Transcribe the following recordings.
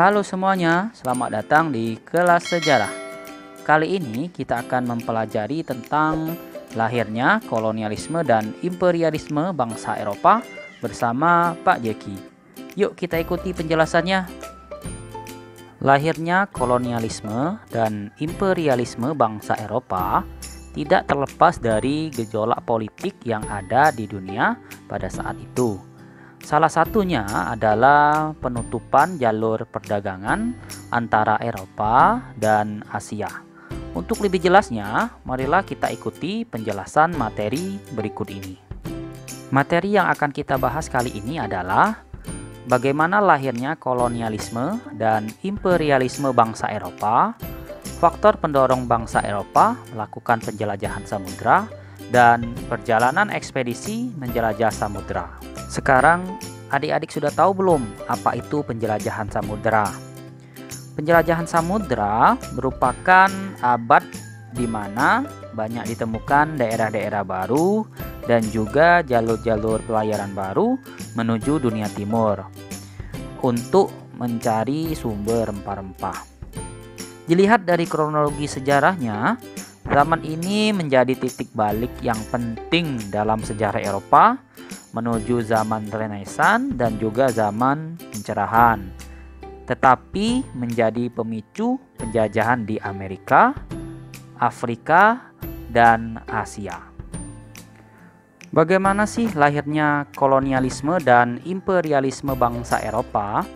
Halo semuanya, selamat datang di kelas sejarah. Kali ini kita akan mempelajari tentang lahirnya kolonialisme dan imperialisme bangsa Eropa bersama Pak Jeki. Yuk kita ikuti penjelasannya. Lahirnya kolonialisme dan imperialisme bangsa Eropa tidak terlepas dari gejolak politik yang ada di dunia pada saat itu. Salah satunya adalah penutupan jalur perdagangan antara Eropa dan Asia. Untuk lebih jelasnya, marilah kita ikuti penjelasan materi berikut ini. Materi yang akan kita bahas kali ini adalah bagaimana lahirnya kolonialisme dan imperialisme bangsa Eropa, faktor pendorong bangsa Eropa melakukan penjelajahan samudra, dan perjalanan ekspedisi menjelajah samudra. Sekarang adik-adik sudah tahu belum apa itu penjelajahan samudra? Penjelajahan samudra merupakan abad di mana banyak ditemukan daerah-daerah baru dan juga jalur-jalur pelayaran baru menuju dunia timur untuk mencari sumber rempah-rempah. Dilihat dari kronologi sejarahnya, zaman ini menjadi titik balik yang penting dalam sejarah Eropa menuju zaman Renaissance dan juga zaman pencerahan, tetapi menjadi pemicu penjajahan di Amerika, Afrika, dan Asia. Bagaimana sih lahirnya kolonialisme dan imperialisme bangsa Eropa?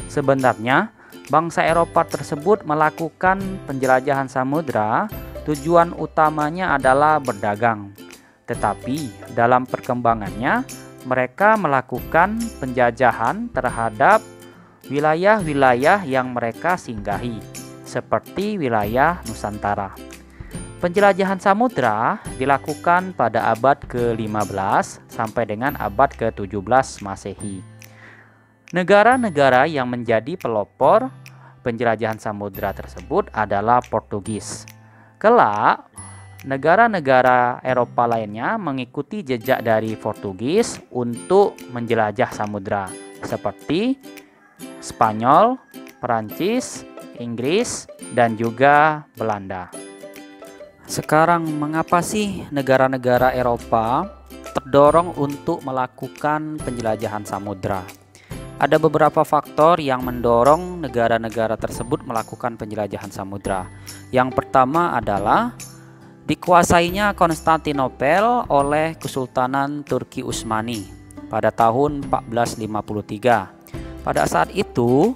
Sebenarnya, bangsa Eropa tersebut melakukan penjelajahan samudra. Tujuan utamanya adalah berdagang, tetapi dalam perkembangannya mereka melakukan penjajahan terhadap wilayah-wilayah yang mereka singgahi, seperti wilayah Nusantara. Penjelajahan samudra dilakukan pada abad ke-15 sampai dengan abad ke-17 Masehi. Negara-negara yang menjadi pelopor penjelajahan samudra tersebut adalah Portugis. Kelak, negara-negara Eropa lainnya mengikuti jejak dari Portugis untuk menjelajah samudra, seperti Spanyol, Perancis, Inggris, dan juga Belanda. Sekarang, mengapa sih negara-negara Eropa terdorong untuk melakukan penjelajahan samudra? Ada beberapa faktor yang mendorong negara-negara tersebut melakukan penjelajahan samudra. Yang pertama adalah dikuasainya Konstantinopel oleh Kesultanan Turki Utsmani pada tahun 1453. Pada saat itu,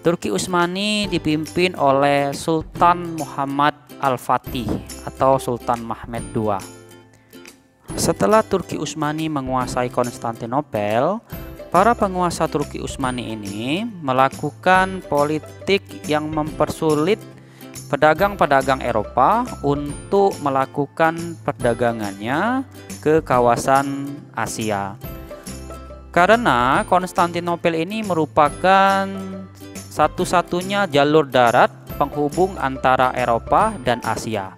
Turki Utsmani dipimpin oleh Sultan Muhammad Al-Fatih atau Sultan Mehmed II. Setelah Turki Utsmani menguasai Konstantinopel, para penguasa Turki Utsmani ini melakukan politik yang mempersulit pedagang-pedagang Eropa untuk melakukan perdagangannya ke kawasan Asia. Karena Konstantinopel ini merupakan satu-satunya jalur darat penghubung antara Eropa dan Asia.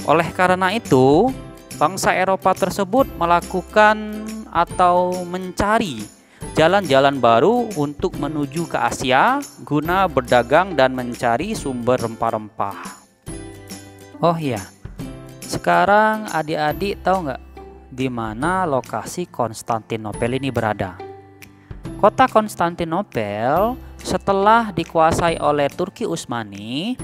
Oleh karena itu, bangsa Eropa tersebut melakukan atau mencari jalan-jalan baru untuk menuju ke Asia guna berdagang dan mencari sumber rempah-rempah. Oh iya, sekarang adik-adik tahu nggak di mana lokasi Konstantinopel ini berada? Kota Konstantinopel setelah dikuasai oleh Turki Utsmani,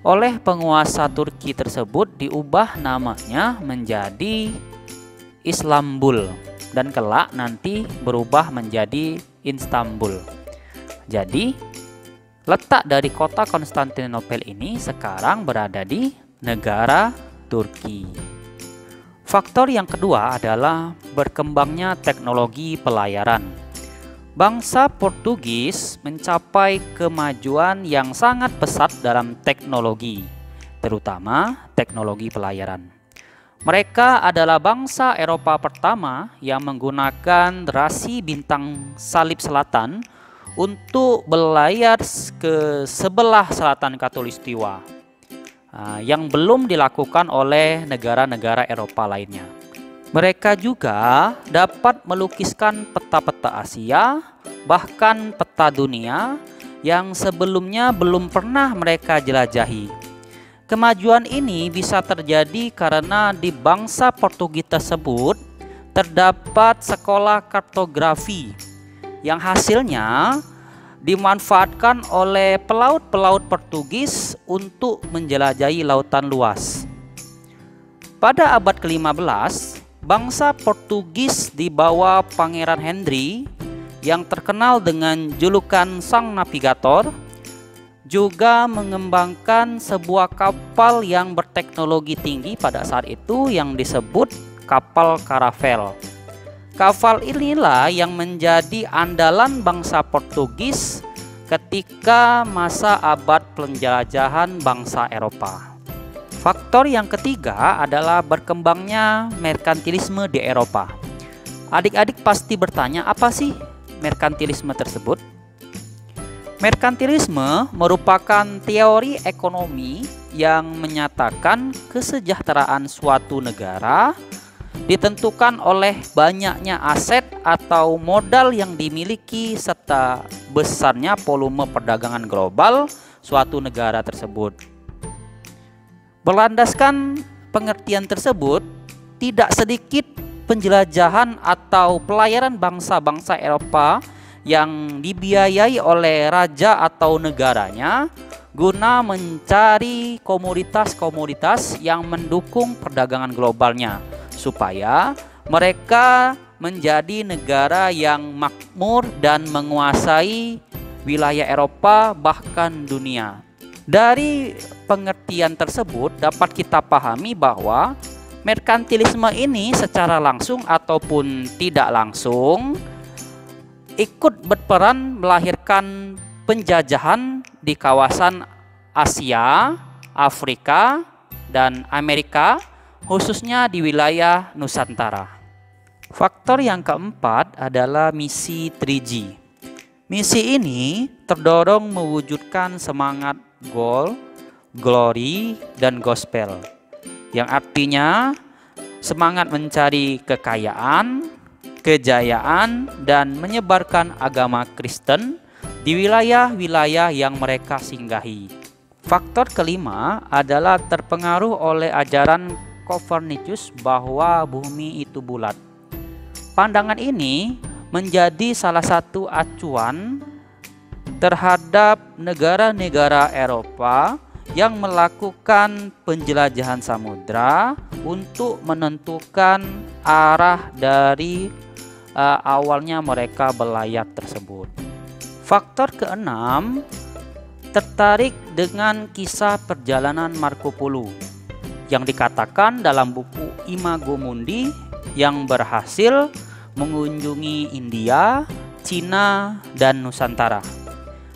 oleh penguasa Turki tersebut diubah namanya menjadi Istanbul dan kelak nanti berubah menjadi Istanbul. Jadi, letak dari kota Konstantinopel ini sekarang berada di negara Turki. Faktor yang kedua adalah berkembangnya teknologi pelayaran. Bangsa Portugis mencapai kemajuan yang sangat pesat dalam teknologi, terutama teknologi pelayaran. Mereka adalah bangsa Eropa pertama yang menggunakan rasi bintang salib selatan untuk berlayar ke sebelah selatan Khatulistiwa, yang belum dilakukan oleh negara-negara Eropa lainnya. Mereka juga dapat melukiskan peta-peta Asia, bahkan peta dunia yang sebelumnya belum pernah mereka jelajahi. Kemajuan ini bisa terjadi karena di bangsa Portugis tersebut terdapat sekolah kartografi yang hasilnya dimanfaatkan oleh pelaut-pelaut Portugis untuk menjelajahi lautan luas. Pada abad ke-15, bangsa Portugis di bawah Pangeran Henry yang terkenal dengan julukan Sang Navigator juga mengembangkan sebuah kapal yang berteknologi tinggi pada saat itu yang disebut kapal karavel. Kapal inilah yang menjadi andalan bangsa Portugis ketika masa abad penjelajahan bangsa Eropa. Faktor yang ketiga adalah berkembangnya merkantilisme di Eropa. Adik-adik pasti bertanya, apa sih merkantilisme tersebut? Merkantilisme merupakan teori ekonomi yang menyatakan kesejahteraan suatu negara ditentukan oleh banyaknya aset atau modal yang dimiliki serta besarnya volume perdagangan global suatu negara tersebut. Berlandaskan pengertian tersebut, tidak sedikit penjelajahan atau pelayaran bangsa-bangsa Eropa yang dibiayai oleh raja atau negaranya guna mencari komoditas-komoditas yang mendukung perdagangan globalnya, supaya mereka menjadi negara yang makmur dan menguasai wilayah Eropa bahkan dunia. Dari pengertian tersebut dapat kita pahami bahwa merkantilisme ini secara langsung ataupun tidak langsung ikut berperan melahirkan penjajahan di kawasan Asia, Afrika, dan Amerika, khususnya di wilayah Nusantara. Faktor yang keempat adalah misi 3G. Misi ini terdorong mewujudkan semangat goal, glory, dan gospel, yang artinya semangat mencari kekayaan, kejayaan, dan menyebarkan agama Kristen di wilayah-wilayah yang mereka singgahi. Faktor kelima adalah terpengaruh oleh ajaran Copernicus bahwa bumi itu bulat. Pandangan ini menjadi salah satu acuan terhadap negara-negara Eropa yang melakukan penjelajahan samudra untuk menentukan arah dari awalnya mereka berlayar tersebut. Faktor keenam, tertarik dengan kisah perjalanan Marco Polo yang dikatakan dalam buku Imago Mundi yang berhasil mengunjungi India, Cina, dan Nusantara.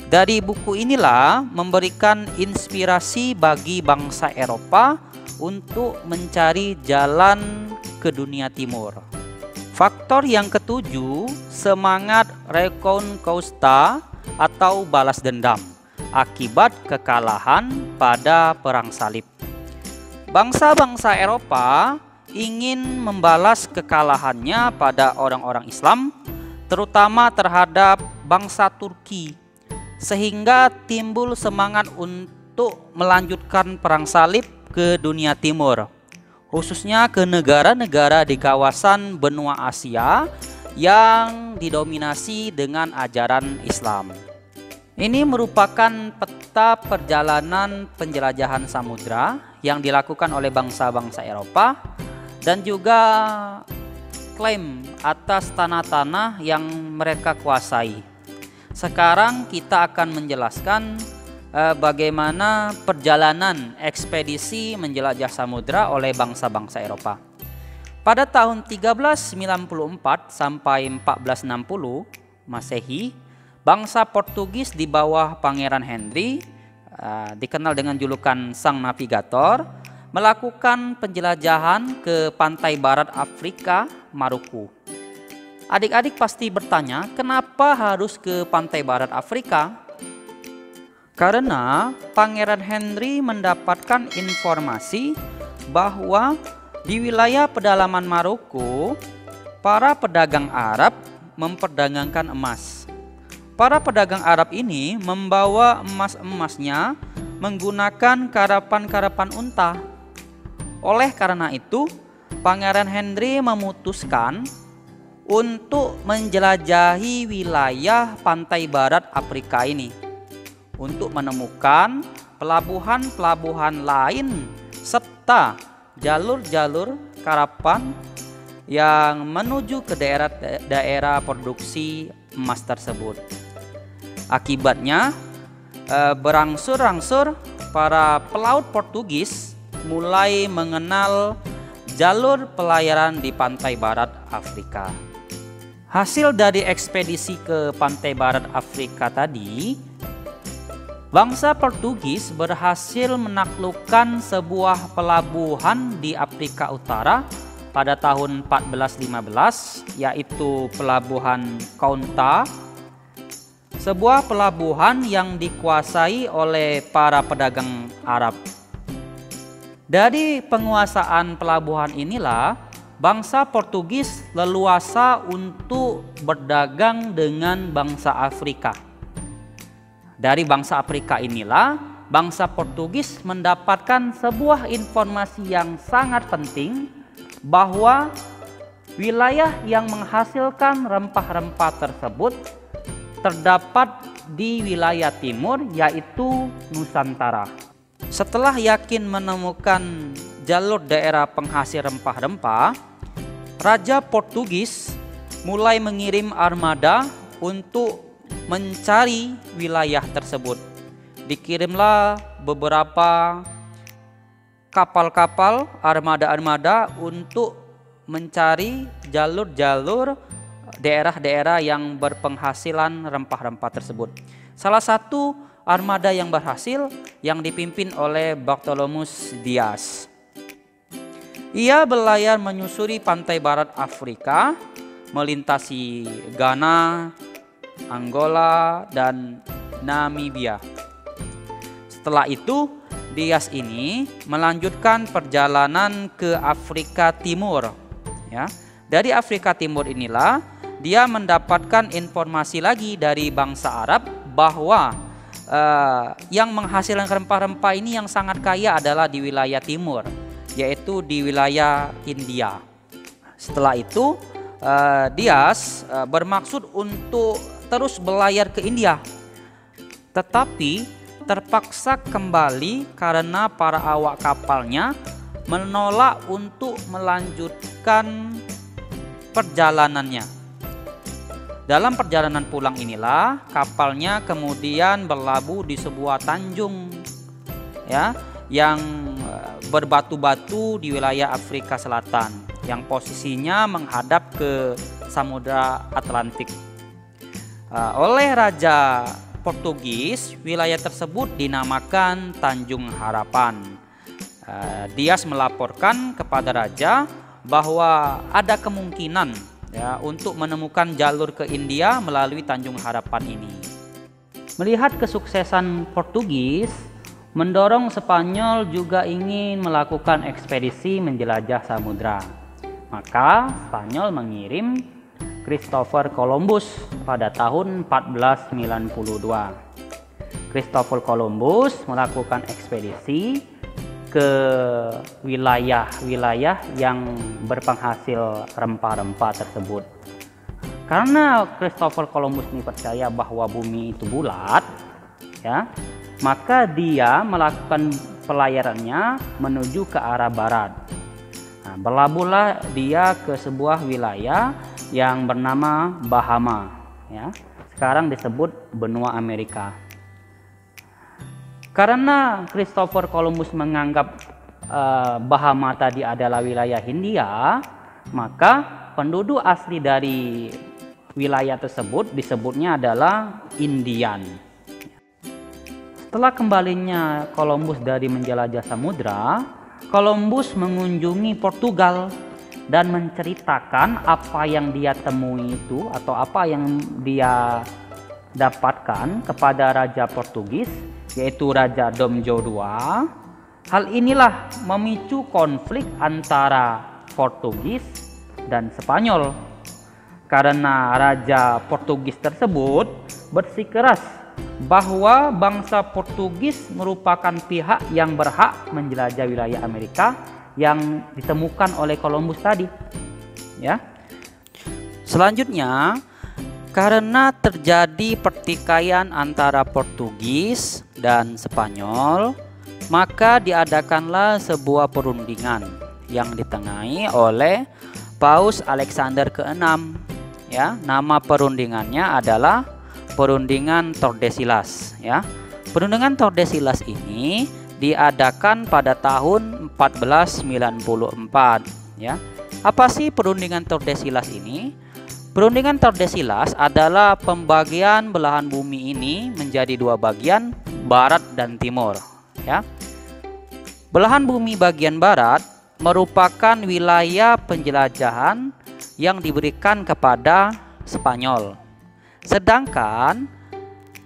Dari buku inilah memberikan inspirasi bagi bangsa Eropa untuk mencari jalan ke dunia timur. Faktor yang ketujuh, semangat reconquista atau balas dendam akibat kekalahan pada Perang Salib. Bangsa-bangsa Eropa ingin membalas kekalahannya pada orang-orang Islam, terutama terhadap bangsa Turki, sehingga timbul semangat untuk melanjutkan perang salib ke dunia timur, khususnya ke negara-negara di kawasan benua Asia yang didominasi dengan ajaran Islam. Ini merupakan peta perjalanan penjelajahan samudra yang dilakukan oleh bangsa-bangsa Eropa dan juga klaim atas tanah-tanah yang mereka kuasai. Sekarang kita akan menjelaskan bagaimana perjalanan ekspedisi menjelajah samudra oleh bangsa-bangsa Eropa. Pada tahun 1394 sampai 1460 Masehi, bangsa Portugis di bawah Pangeran Henry, dikenal dengan julukan Sang Navigator, melakukan penjelajahan ke pantai barat Afrika, Maluku. Adik-adik pasti bertanya, kenapa harus ke pantai barat Afrika? Karena Pangeran Henry mendapatkan informasi bahwa Di wilayah pedalaman Maroko, para pedagang Arab memperdagangkan emas. Para pedagang Arab ini membawa emas-emasnya menggunakan karapan-karapan unta. Oleh karena itu, Pangeran Henry memutuskan untuk menjelajahi wilayah pantai barat Afrika ini untuk menemukan pelabuhan-pelabuhan lain serta jalur-jalur karapan yang menuju ke daerah produksi emas tersebut. Akibatnya, berangsur-angsur para pelaut Portugis mulai mengenal jalur pelayaran di pantai barat Afrika. Hasil dari ekspedisi ke pantai barat Afrika tadi, bangsa Portugis berhasil menaklukkan sebuah pelabuhan di Afrika Utara pada tahun 1415, yaitu Pelabuhan Kaunta, sebuah pelabuhan yang dikuasai oleh para pedagang Arab. Dari penguasaan pelabuhan inilah bangsa Portugis leluasa untuk berdagang dengan bangsa Afrika. Dari bangsa Afrika inilah bangsa Portugis mendapatkan sebuah informasi yang sangat penting bahwa wilayah yang menghasilkan rempah-rempah tersebut terdapat di wilayah timur, yaitu Nusantara. Setelah yakin menemukan jalur daerah penghasil rempah-rempah, Raja Portugis mulai mengirim armada untuk mencari wilayah tersebut. Dikirimlah beberapa kapal-kapal, armada-armada untuk mencari jalur-jalur daerah-daerah yang berpenghasilan rempah-rempah tersebut. Salah satu armada yang berhasil yang dipimpin oleh Bartolomeus Dias. Ia berlayar menyusuri pantai barat Afrika, melintasi Ghana, Angola, dan Namibia. Setelah itu, Dias ini melanjutkan perjalanan ke Afrika Timur. Ya, dari Afrika Timur inilah dia mendapatkan informasi lagi dari bangsa Arab bahwa yang menghasilkan rempah-rempah ini yang sangat kaya adalah di wilayah timur, yaitu di wilayah India. Setelah itu, Dias bermaksud untuk terus berlayar ke India, tetapi terpaksa kembali karena para awak kapalnya menolak untuk melanjutkan perjalanannya. Dalam perjalanan pulang inilah kapalnya kemudian berlabuh di sebuah tanjung, ya, yang berbatu-batu di wilayah Afrika Selatan yang posisinya menghadap ke Samudra Atlantik. Oleh Raja Portugis, wilayah tersebut dinamakan Tanjung Harapan. Dias melaporkan kepada raja bahwa ada kemungkinan untuk menemukan jalur ke India melalui Tanjung Harapan ini. Melihat kesuksesan Portugis, mendorong Spanyol juga ingin melakukan ekspedisi menjelajah samudra. Maka Spanyol mengirim Christopher Columbus pada tahun 1492. Christopher Columbus melakukan ekspedisi ke wilayah-wilayah yang berpenghasil rempah-rempah tersebut. Karena Christopher Columbus ini percaya bahwa bumi itu bulat, ya, maka dia melakukan pelayarannya menuju ke arah barat. Berlabuhlah dia ke sebuah wilayah yang bernama Bahama, ya, sekarang disebut benua Amerika. Karena Christopher Columbus menganggap Bahama tadi adalah wilayah Hindia, maka penduduk asli dari wilayah tersebut disebutnya adalah Indian. Setelah kembalinya Columbus dari menjelajah samudra, Columbus mengunjungi Portugal dan menceritakan apa yang dia temui itu atau apa yang dia dapatkan kepada Raja Portugis, yaitu Raja Dom João II. Hal inilah memicu konflik antara Portugis dan Spanyol, karena Raja Portugis tersebut bersikeras bahwa bangsa Portugis merupakan pihak yang berhak menjelajah wilayah Amerika yang ditemukan oleh Columbus tadi. Ya. Selanjutnya, karena terjadi pertikaian antara Portugis dan Spanyol, maka diadakanlah sebuah perundingan yang ditengahi oleh Paus Alexander ke-6. Ya, nama perundingannya adalah Perundingan Tordesillas. Ya, Perundingan Tordesillas ini diadakan pada tahun 1494. Ya, apa sih Perundingan Tordesillas ini? Perundingan Tordesillas adalah pembagian belahan bumi ini menjadi dua bagian, barat dan timur. Ya, belahan bumi bagian barat merupakan wilayah penjelajahan yang diberikan kepada Spanyol. Sedangkan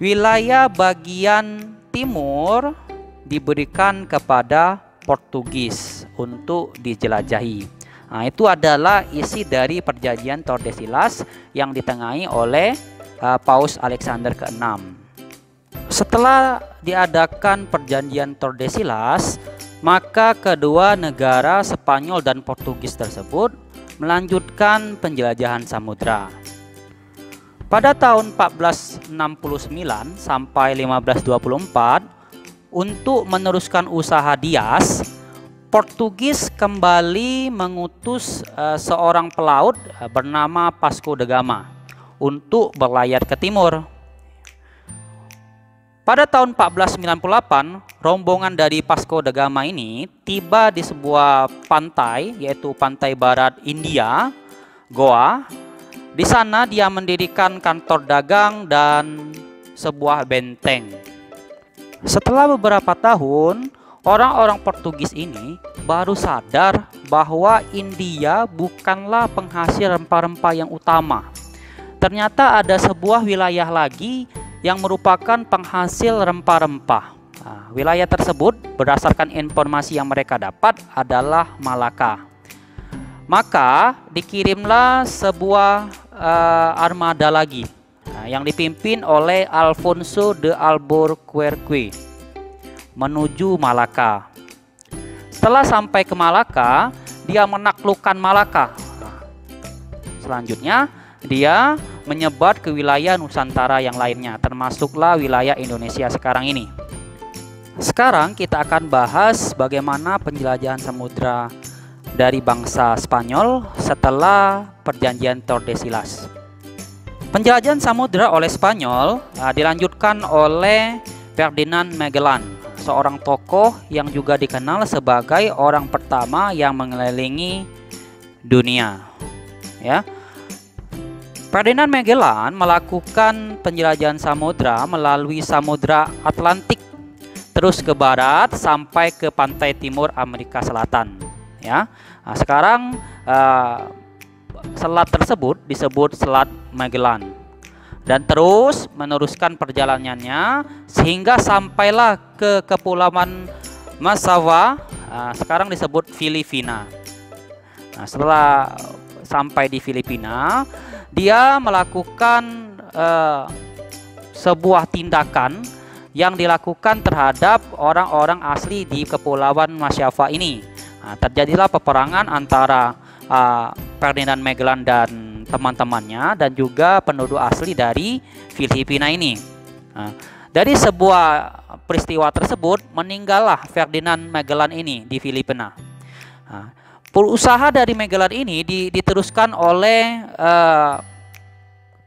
wilayah bagian timur diberikan kepada Portugis untuk dijelajahi. Nah, itu adalah isi dari perjanjian Tordesillas yang ditengahi oleh Paus Alexander ke-6. Setelah diadakan perjanjian Tordesillas, maka kedua negara Spanyol dan Portugis tersebut melanjutkan penjelajahan samudra. Pada tahun 1469 sampai 1524, untuk meneruskan usaha Dias, Portugis kembali mengutus seorang pelaut bernama Vasco da Gama untuk berlayar ke timur. Pada tahun 1498, rombongan dari Vasco da Gama ini tiba di sebuah pantai, yaitu pantai barat India, Goa. Di sana dia mendirikan kantor dagang dan sebuah benteng. Setelah beberapa tahun, orang-orang Portugis ini baru sadar bahwa India bukanlah penghasil rempah-rempah yang utama. Ternyata ada sebuah wilayah lagi yang merupakan penghasil rempah-rempah. Nah, wilayah tersebut berdasarkan informasi yang mereka dapat adalah Malaka. Maka dikirimlah sebuah armada lagi yang dipimpin oleh Alfonso de Albuquerque menuju Malaka. Setelah sampai ke Malaka, dia menaklukkan Malaka. Selanjutnya, dia menyebar ke wilayah Nusantara yang lainnya, termasuklah wilayah Indonesia sekarang ini. Sekarang kita akan bahas bagaimana penjelajahan samudra dari bangsa Spanyol setelah perjanjian Tordesillas. Penjelajahan samudra oleh Spanyol dilanjutkan oleh Ferdinand Magellan, seorang tokoh yang juga dikenal sebagai orang pertama yang mengelilingi dunia. Ya, Ferdinand Magellan melakukan penjelajahan samudra melalui Samudra Atlantik, terus ke barat sampai ke pantai timur Amerika Selatan. Ya, nah, sekarang selat tersebut disebut Selat Magellan, dan terus meneruskan perjalanannya sehingga sampailah ke Kepulauan Massawa, sekarang disebut Filipina. Nah, setelah sampai di Filipina, dia melakukan sebuah tindakan yang dilakukan terhadap orang-orang asli di Kepulauan Massawa ini. Nah, terjadilah peperangan antara Ferdinand Magellan dan teman-temannya dan juga penduduk asli dari Filipina ini. Nah, dari sebuah peristiwa tersebut meninggallah Ferdinand Magellan ini di Filipina. Nah, usaha dari Magellan ini diteruskan oleh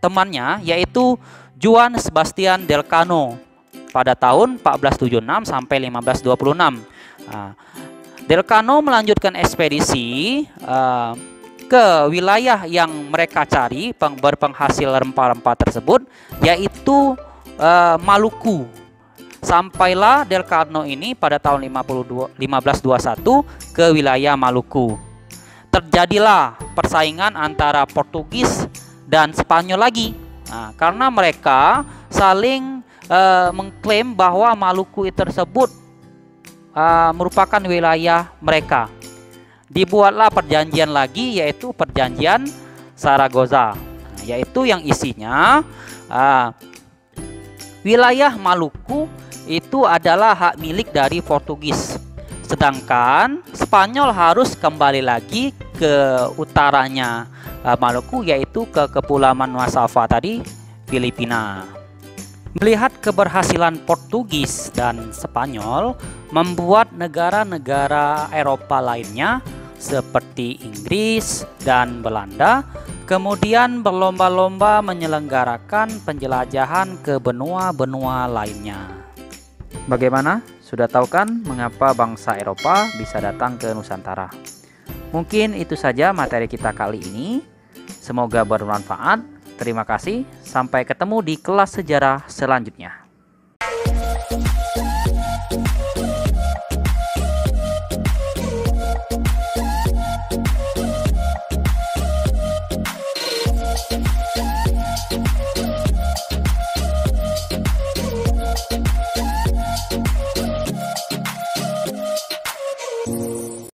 temannya, yaitu Juan Sebastian Delcano pada tahun 1476 sampai 1526. Nah, Delcano melanjutkan ekspedisi ke wilayah yang mereka cari berpenghasil rempah-rempah tersebut, yaitu Maluku. Sampailah Delcano ini pada tahun 1521 ke wilayah Maluku. Terjadilah persaingan antara Portugis dan Spanyol lagi. Nah, karena mereka saling mengklaim bahwa Maluku tersebut merupakan wilayah mereka. Dibuatlah perjanjian lagi, yaitu perjanjian Zaragoza, yaitu yang isinya wilayah Maluku itu adalah hak milik dari Portugis, sedangkan Spanyol harus kembali lagi ke utaranya Maluku, yaitu ke Kepulauan Nusa tadi, Filipina. Melihat keberhasilan Portugis dan Spanyol membuat negara-negara Eropa lainnya seperti Inggris dan Belanda kemudian berlomba-lomba menyelenggarakan penjelajahan ke benua-benua lainnya. Bagaimana? Sudah tahu kan mengapa bangsa Eropa bisa datang ke Nusantara? Mungkin itu saja materi kita kali ini. Semoga bermanfaat. Terima kasih. Sampai ketemu di kelas sejarah selanjutnya.